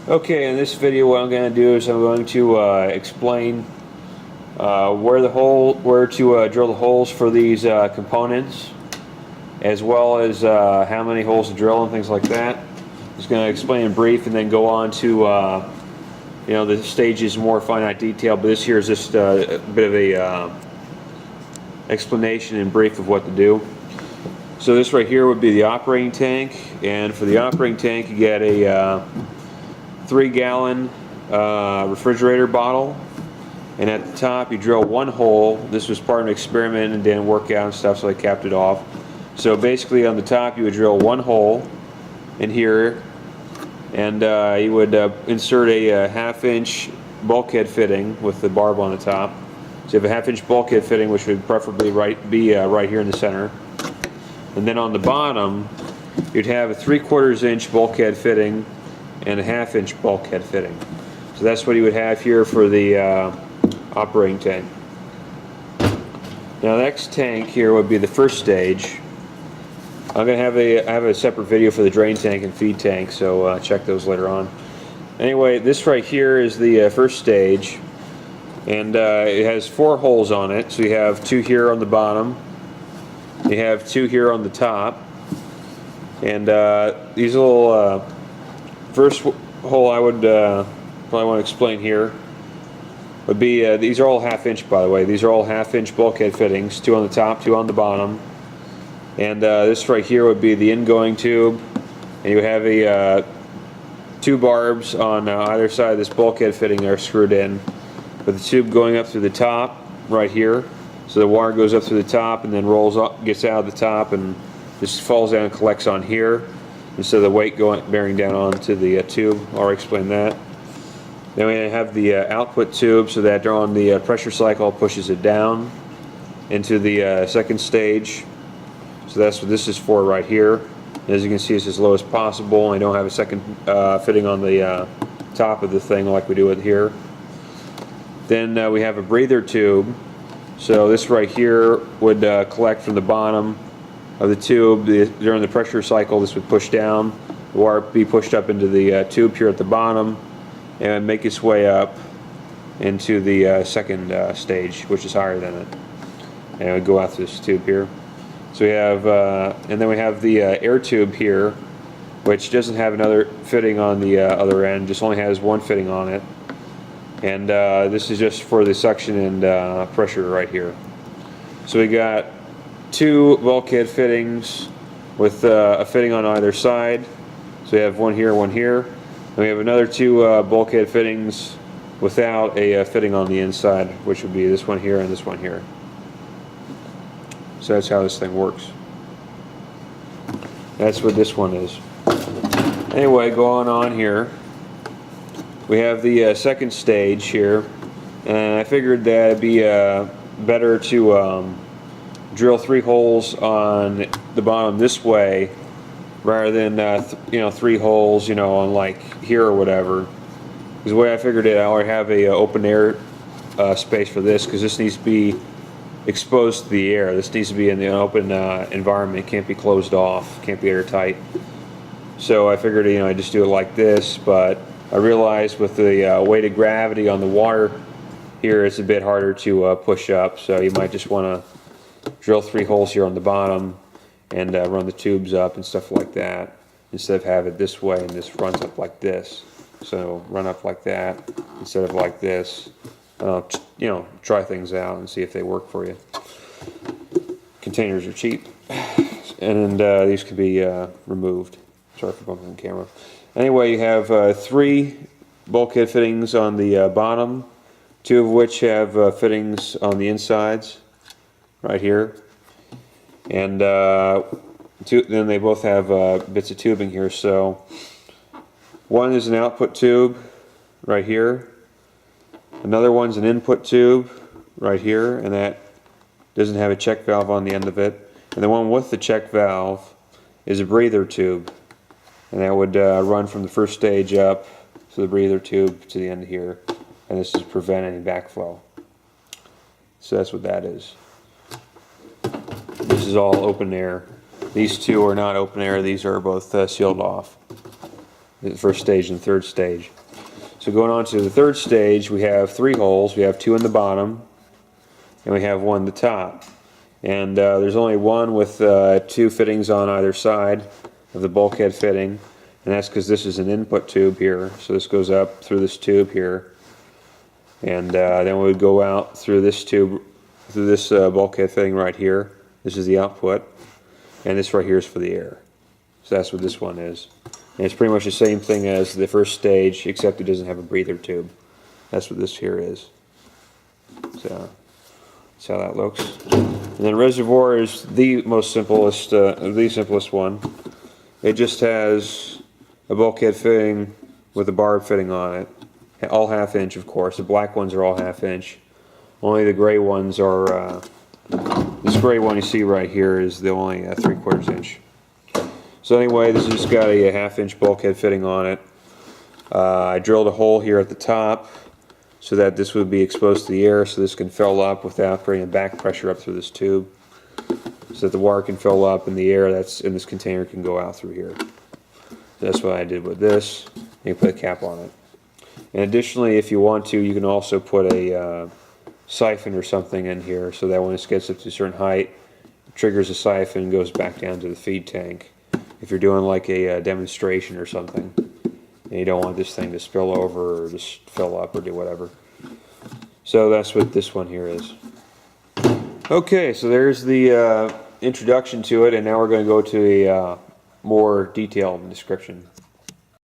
Okay, in this video what I'm going to do is I'm going to explain where to drill the holes for these components, as well as how many holes to drill and things like that. I'm just going to explain in brief and then go on to the stages in more finite detail, but this here is just a bit of a explanation in brief of what to do. So this right here would be the operating tank, and for the operating tank you get a 3-gallon refrigerator bottle, and at the top you drill one hole. This was part of an experiment and didn't work out and stuff, so I capped it off. So basically on the top you would drill one hole in here, and you would insert a half-inch bulkhead fitting with the barb on the top. So you have a half-inch bulkhead fitting, which would preferably be right here in the center. And then on the bottom you'd have a 3/4 inch bulkhead fitting and a half-inch bulkhead fitting. So that's what you would have here for the operating tank. Now the next tank here would be the first stage. I'm going to have a separate video for the drain tank and feed tank, so check those later on. Anyway, this right here is the first stage, and it has 4 holes on it. So you have 2 here on the bottom, you have 2 here on the top, and these little first hole I would probably want to explain here would be, these are all half-inch, by the way. These are all half-inch bulkhead fittings, 2 on the top, 2 on the bottom. And this right here would be the ingoing tube, and you have a 2 barbs on either side of this bulkhead fitting that are screwed in, with the tube going up through the top right here. So the water goes up through the top and then rolls up, gets out of the top, and just falls down and collects on here, instead of the weight bearing down onto the tube. I'll already explain that. Then we have the output tube, so that on the pressure cycle pushes it down into the second stage. So that's what this is for right here. As you can see, it's as low as possible. I don't have a second fitting on the top of the thing like we do it here. Then we have a breather tube. So this right here would collect from the bottom of the tube. During the pressure cycle, this would push down. The water would be pushed up into the tube here at the bottom and make its way up into the second stage, which is higher than it. And it would go out through this tube here. So we have, and then we have the air tube here, which doesn't have another fitting on the other end, just only has one fitting on it. And this is just for the suction and pressure right here. So we got 2 bulkhead fittings with a fitting on either side. So we have one here, one here. And we have another 2 bulkhead fittings without a fitting on the inside, which would be this one here and this one here. So that's how this thing works. That's what this one is. Anyway, going on here, we have the second stage here, and I figured that it'd be better to drill 3 holes on the bottom this way, rather than 3 holes, on like here or whatever. Because the way I figured it, I already have a open air space for this, because this needs to be exposed to the air. This needs to be in the open environment. It can't be closed off, can't be airtight. So I figured I'd just do it like this, but I realized with the weight of gravity on the water here, it's a bit harder to push up, so you might just want to drill 3 holes here on the bottom and run the tubes up and stuff like that, instead of have it this way and this runs up like this. So run up like that instead of like this. Try things out and see if they work for you. Containers are cheap, and these can be removed. Sorry for bumping the camera. Anyway, you have 3 bulkhead fittings on the bottom, 2 of which have fittings on the insides right here, and then they both have bits of tubing here. So one is an output tube right here, another one's an input tube right here, and that doesn't have a check valve on the end of it, and the one with the check valve is a breather tube, and that would run from the first stage up to the breather tube to the end here, and this is to prevent any backflow. So that's what that is. This is all open air. These 2 are not open air, these are both sealed off. The first stage and third stage. So going on to the third stage, we have 3 holes. We have 2 in the bottom, and we have 1 at the top. And there's only one with 2 fittings on either side of the bulkhead fitting, and that's because this is an input tube here. So this goes up through this tube here, and then we would go out through this tube, through this bulkhead fitting right here. This is the output, and this right here is for the air. So that's what this one is. And it's pretty much the same thing as the first stage, except it doesn't have a breather tube. That's what this here is. So that's how that looks. And then reservoir is the simplest one. It just has a bulkhead fitting with a barb fitting on it. All 1/2 inch, of course. The black ones are all 1/2 inch. Only the gray ones are, this gray one you see right here is the only 3/4 inch. So anyway, this has just got a 1/2 inch bulkhead fitting on it. I drilled a hole here at the top so that this would be exposed to the air, so this can fill up without bringing back pressure up through this tube, so that the water can fill up and the air that's in this container can go out through here. That's what I did with this. You put a cap on it. And additionally, if you want to, you can also put a siphon or something in here, so that when it gets up to a certain height, it triggers a siphon and goes back down to the feed tank. If you're doing like a demonstration or something, and you don't want this thing to spill over or just fill up or do whatever. So that's what this one here is. Okay, so there's the introduction to it, and now we're going to go to a more detailed description.